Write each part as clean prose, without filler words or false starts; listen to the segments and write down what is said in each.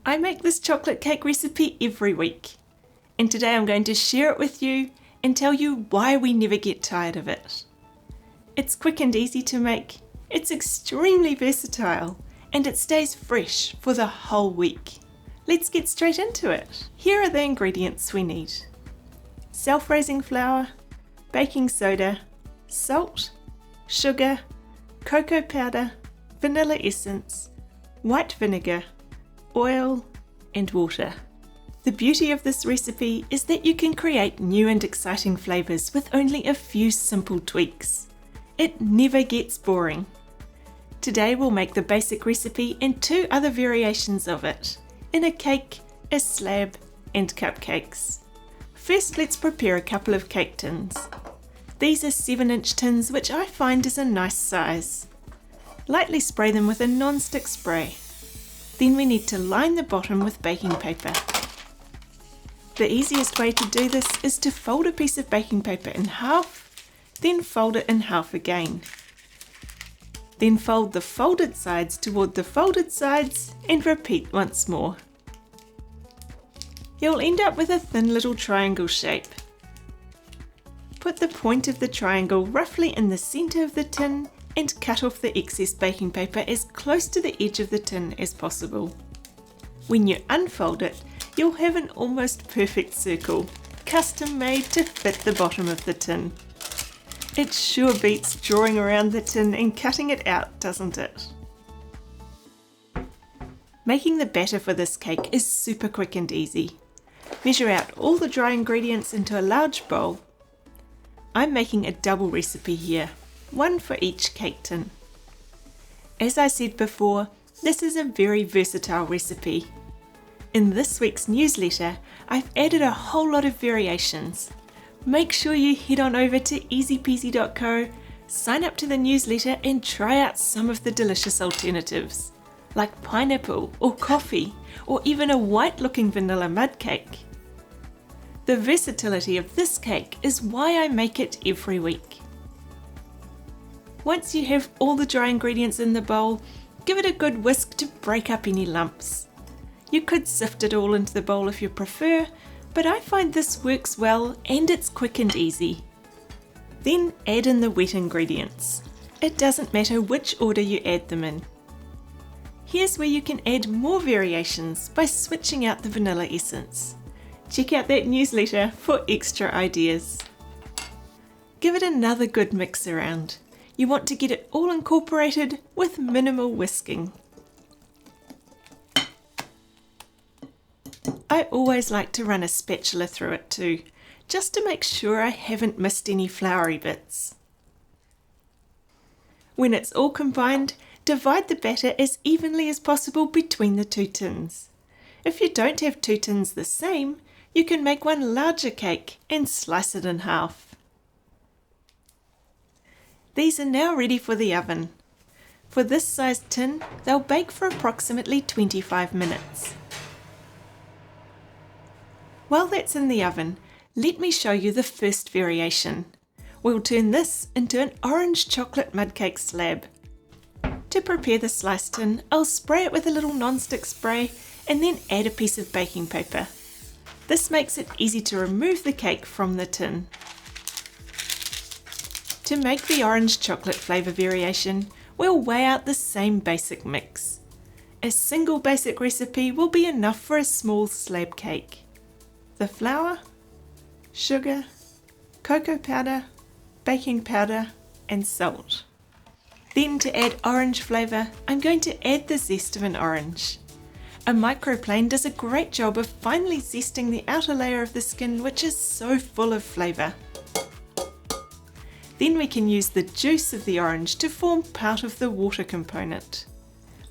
I make this chocolate cake recipe every week, and today I'm going to share it with you and tell you why we never get tired of it. It's quick and easy to make, it's extremely versatile, and it stays fresh for the whole week. Let's get straight into it. Here are the ingredients we need: self-raising flour, baking soda, salt, sugar, cocoa powder, vanilla essence, white vinegar, oil, and water. The beauty of this recipe is that you can create new and exciting flavours with only a few simple tweaks. It never gets boring. Today we'll make the basic recipe and 2 other variations of it, in a cake, a slab, and cupcakes. First, let's prepare a couple of cake tins. These are 7-inch tins, which I find is a nice size. Lightly spray them with a non-stick spray. Then we need to line the bottom with baking paper. The easiest way to do this is to fold a piece of baking paper in half, then fold it in half again. Then fold the folded sides toward the folded sides and repeat once more. You'll end up with a thin little triangle shape. Put the point of the triangle roughly in the centre of the tin and cut off the excess baking paper as close to the edge of the tin as possible. When you unfold it, you'll have an almost perfect circle, custom made to fit the bottom of the tin. It sure beats drawing around the tin and cutting it out, doesn't it? Making the batter for this cake is super quick and easy. Measure out all the dry ingredients into a large bowl. I'm making a double recipe here, 1 for each cake tin. As I said before, this is a very versatile recipe. In this week's newsletter, I've added a whole lot of variations. Make sure you head on over to easypeasy.co, sign up to the newsletter and try out some of the delicious alternatives, like pineapple or coffee, or even a white-looking vanilla mud cake. The versatility of this cake is why I make it every week. Once you have all the dry ingredients in the bowl, give it a good whisk to break up any lumps. You could sift it all into the bowl if you prefer, but I find this works well and it's quick and easy. Then add in the wet ingredients. It doesn't matter which order you add them in. Here's where you can add more variations by switching out the vanilla essence. Check out that newsletter for extra ideas. Give it another good mix around. You want to get it all incorporated with minimal whisking. I always like to run a spatula through it too, just to make sure I haven't missed any floury bits. When it's all combined, divide the batter as evenly as possible between the 2 tins. If you don't have 2 tins the same, you can make one larger cake and slice it in half. These are now ready for the oven. For this sized tin, they'll bake for approximately 25 minutes. While that's in the oven, let me show you the first variation. We'll turn this into an orange chocolate mud cake slab. To prepare the sliced tin, I'll spray it with a little non-stick spray and then add a piece of baking paper. This makes it easy to remove the cake from the tin. To make the orange chocolate flavour variation, we'll weigh out the same basic mix. A single basic recipe will be enough for a small slab cake. The flour, sugar, cocoa powder, baking powder, and salt. Then to add orange flavour, I'm going to add the zest of an orange. A microplane does a great job of finely zesting the outer layer of the skin, which is so full of flavour. Then we can use the juice of the orange to form part of the water component.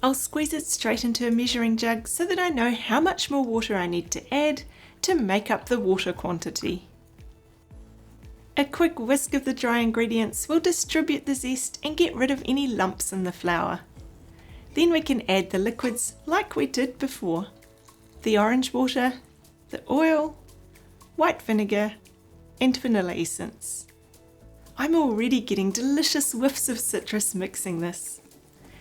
I'll squeeze it straight into a measuring jug so that I know how much more water I need to add to make up the water quantity. A quick whisk of the dry ingredients will distribute the zest and get rid of any lumps in the flour. Then we can add the liquids like we did before. The orange water, the oil, white vinegar, and vanilla essence. I'm already getting delicious whiffs of citrus mixing this.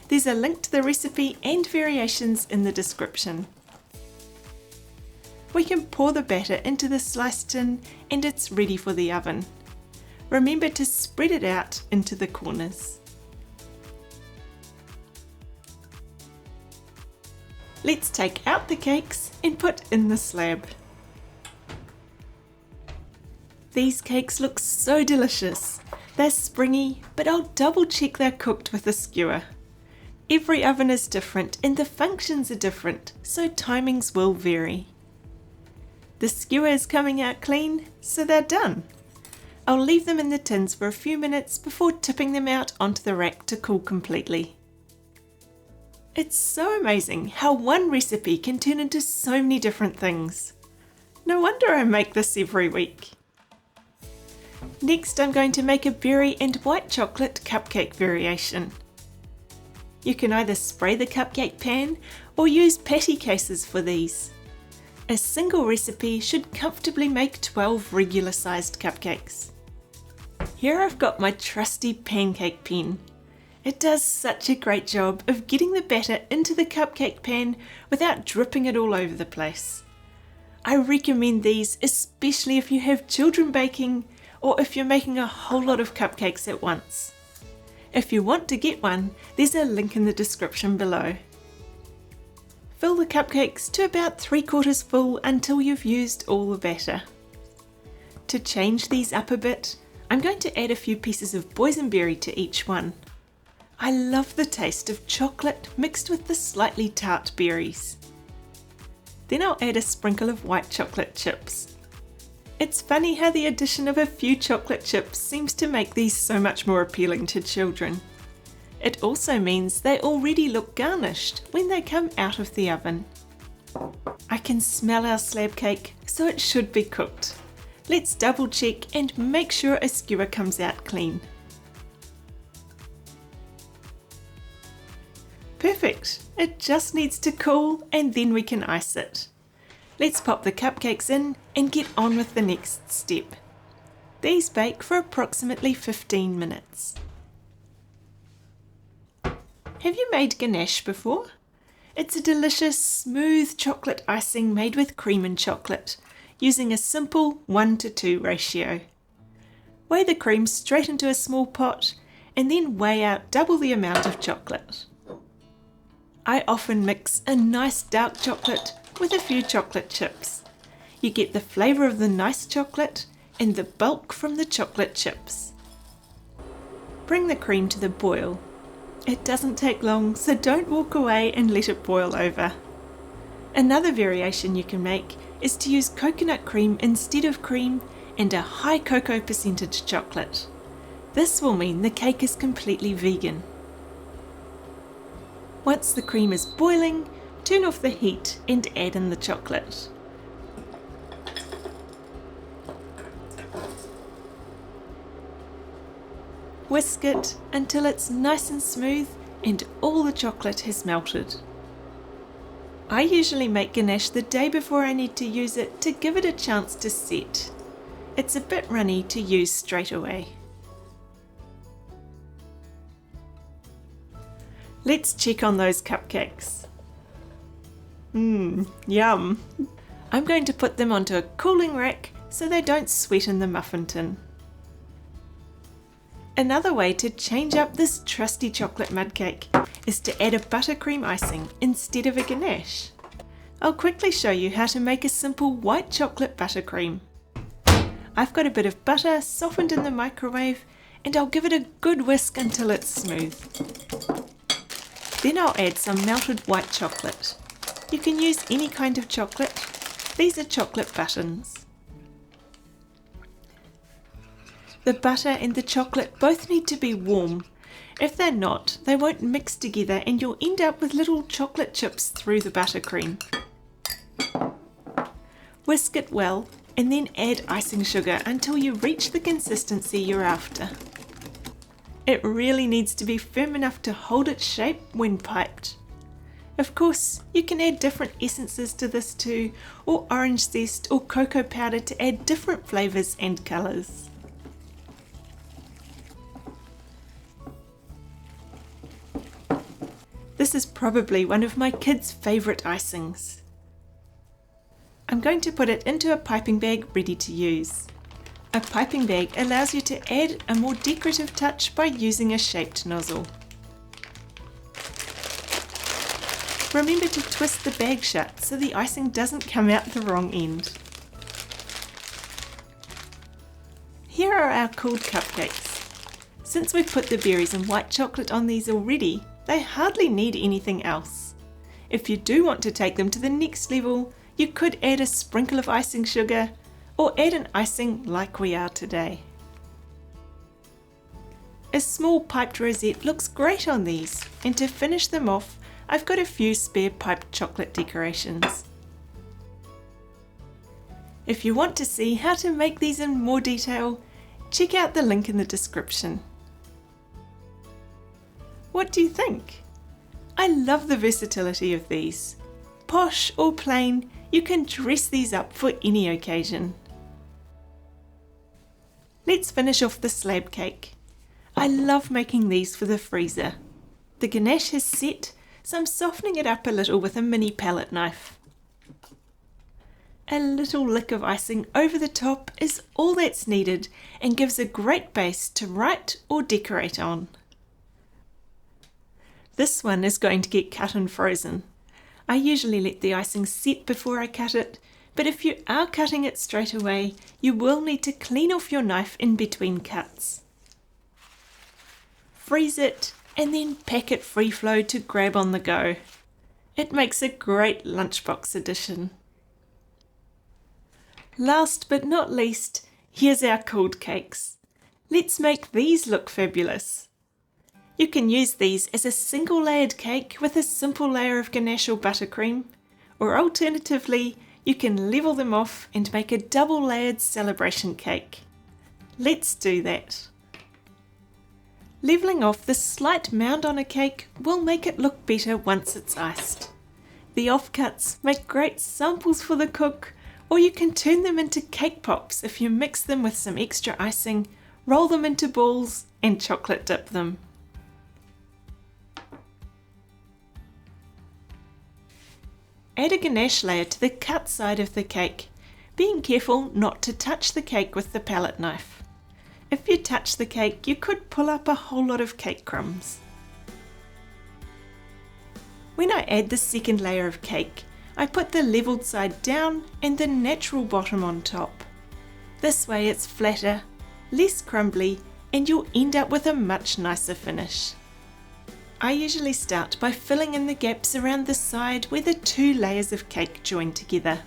There's a link to the recipe and variations in the description. we can pour the batter into the sliced tin and it's ready for the oven. Remember to spread it out into the corners. Let's take out the cakes and put in the slab. These cakes look so delicious. They're springy, but I'll double check they're cooked with a skewer. Every oven is different and the functions are different, so timings will vary. The skewer is coming out clean, so they're done. I'll leave them in the tins for a few minutes before tipping them out onto the rack to cool completely. It's so amazing how one recipe can turn into so many different things. No wonder I make this every week. Next, I'm going to make a berry and white chocolate cupcake variation. You can either spray the cupcake pan or use patty cases for these. A single recipe should comfortably make 12 regular sized cupcakes. Here I've got my trusty pancake pen. It does such a great job of getting the batter into the cupcake pan without dripping it all over the place. I recommend these especially if you have children baking or if you're making a whole lot of cupcakes at once. If you want to get one, there's a link in the description below. Fill the cupcakes to about 3/4 full until you've used all the batter. To change these up a bit, I'm going to add a few pieces of boysenberry to each one. I love the taste of chocolate mixed with the slightly tart berries. Then I'll add a sprinkle of white chocolate chips. It's funny how the addition of a few chocolate chips seems to make these so much more appealing to children. It also means they already look garnished when they come out of the oven. I can smell our slab cake, so it should be cooked. Let's double check and make sure a skewer comes out clean. Perfect! It just needs to cool and then we can ice it. Let's pop the cupcakes in and get on with the next step. These bake for approximately 15 minutes. Have you made ganache before? It's a delicious, smooth chocolate icing made with cream and chocolate, using a simple 1:2 ratio. Weigh the cream straight into a small pot and then weigh out double the amount of chocolate. I often mix a nice dark chocolate with a few chocolate chips. You get the flavour of the nice chocolate and the bulk from the chocolate chips. Bring the cream to the boil. It doesn't take long, so don't walk away and let it boil over. Another variation you can make is to use coconut cream instead of cream and a high cocoa percentage chocolate. This will mean the cake is completely vegan. Once the cream is boiling, turn off the heat and add in the chocolate. Whisk it until it's nice and smooth and all the chocolate has melted. I usually make ganache the day before I need to use it to give it a chance to set. It's a bit runny to use straight away. Let's check on those cupcakes. Yum! I'm going to put them onto a cooling rack so they don't sweat in the muffin tin. Another way to change up this trusty chocolate mud cake is to add a buttercream icing instead of a ganache. I'll quickly show you how to make a simple white chocolate buttercream. I've got a bit of butter softened in the microwave and I'll give it a good whisk until it's smooth. Then I'll add some melted white chocolate. You can use any kind of chocolate. These are chocolate buttons. The butter and the chocolate both need to be warm. If they're not, they won't mix together and you'll end up with little chocolate chips through the buttercream. Whisk it well and then add icing sugar until you reach the consistency you're after. It really needs to be firm enough to hold its shape when piped. Of course, you can add different essences to this too, or orange zest or cocoa powder to add different flavours and colours. This is probably one of my kids' favourite icings. I'm going to put it into a piping bag ready to use. A piping bag allows you to add a more decorative touch by using a shaped nozzle. Remember to twist the bag shut so the icing doesn't come out the wrong end. Here are our cooled cupcakes. Since we've put the berries and white chocolate on these already, they hardly need anything else. If you do want to take them to the next level, you could add a sprinkle of icing sugar or add an icing like we are today. A small piped rosette looks great on these, and to finish them off, I've got a few spare piped chocolate decorations. If you want to see how to make these in more detail, check out the link in the description. What do you think? I love the versatility of these. Posh or plain, you can dress these up for any occasion. Let's finish off the slab cake. I love making these for the freezer. The ganache has set, so I'm softening it up a little with a mini palette knife. A little lick of icing over the top is all that's needed and gives a great base to write or decorate on. This one is going to get cut and frozen. I usually let the icing set before I cut it, but if you are cutting it straight away, you will need to clean off your knife in between cuts. Freeze it and then pack it free flow to grab on the go. It makes a great lunchbox addition. Last but not least, here's our cooled cakes. Let's make these look fabulous. You can use these as a single layered cake with a simple layer of ganache or buttercream, or alternatively, you can level them off and make a double layered celebration cake. Let's do that. Leveling off the slight mound on a cake will make it look better once it's iced. The offcuts make great samples for the cook, or you can turn them into cake pops if you mix them with some extra icing, roll them into balls and chocolate dip them. Add a ganache layer to the cut side of the cake, being careful not to touch the cake with the palette knife. If you touch the cake, you could pull up a whole lot of cake crumbs. When I add the second layer of cake, I put the levelled side down and the natural bottom on top. This way it's flatter, less crumbly, and you'll end up with a much nicer finish. I usually start by filling in the gaps around the side where the two layers of cake join together.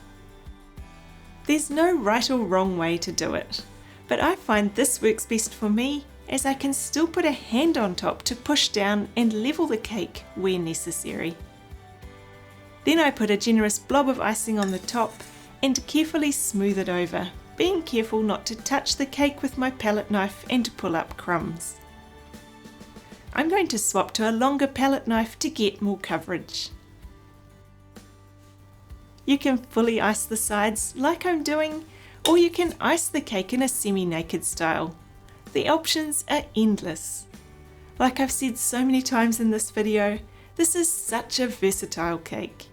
There's no right or wrong way to do it, but I find this works best for me as I can still put a hand on top to push down and level the cake where necessary. Then I put a generous blob of icing on the top and carefully smooth it over, being careful not to touch the cake with my palette knife and pull up crumbs. I'm going to swap to a longer palette knife to get more coverage. You can fully ice the sides like I'm doing, or you can ice the cake in a semi-naked style. The options are endless. Like I've said so many times in this video, this is such a versatile cake.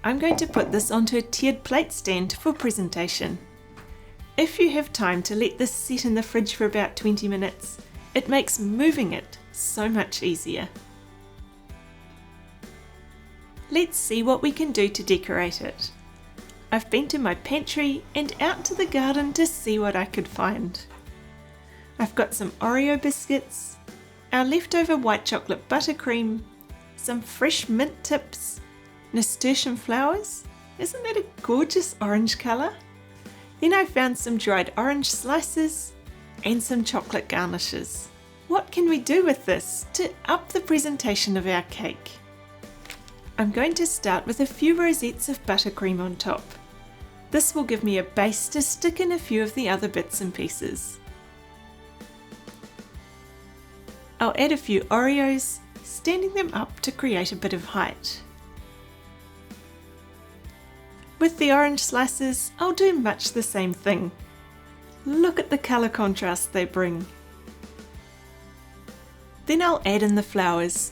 I'm going to put this onto a tiered plate stand for presentation. If you have time to let this sit in the fridge for about 20 minutes, it makes moving it so much easier. Let's see what we can do to decorate it. I've been to my pantry and out to the garden to see what I could find. I've got some Oreo biscuits, our leftover white chocolate buttercream, some fresh mint tips, nasturtium flowers. Isn't that a gorgeous orange colour? Then I found some dried orange slices and some chocolate garnishes. What can we do with this to up the presentation of our cake? I'm going to start with a few rosettes of buttercream on top. This will give me a base to stick in a few of the other bits and pieces. I'll add a few Oreos, standing them up to create a bit of height. With the orange slices, I'll do much the same thing. Look at the colour contrast they bring. Then I'll add in the flowers.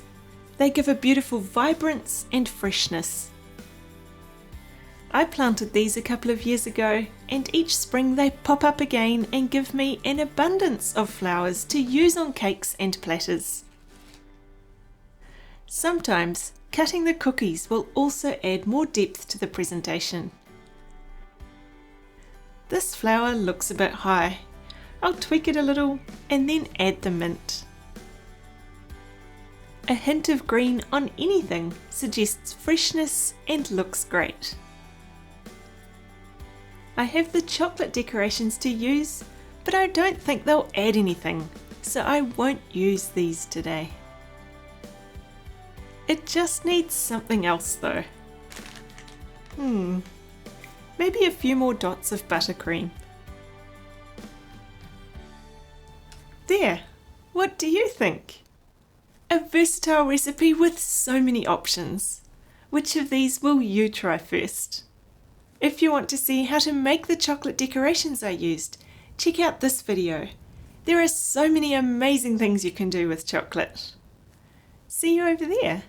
They give a beautiful vibrance and freshness. I planted these a couple of years ago, and each spring they pop up again and give me an abundance of flowers to use on cakes and platters. Sometimes cutting the cookies will also add more depth to the presentation. This flower looks a bit high. I'll tweak it a little and then add the mint. A hint of green on anything suggests freshness and looks great. I have the chocolate decorations to use, but I don't think they'll add anything, so I won't use these today. It just needs something else though. Maybe a few more dots of buttercream. There, what do you think? A versatile recipe with so many options. Which of these will you try first? If you want to see how to make the chocolate decorations I used, check out this video. There are so many amazing things you can do with chocolate. See you over there.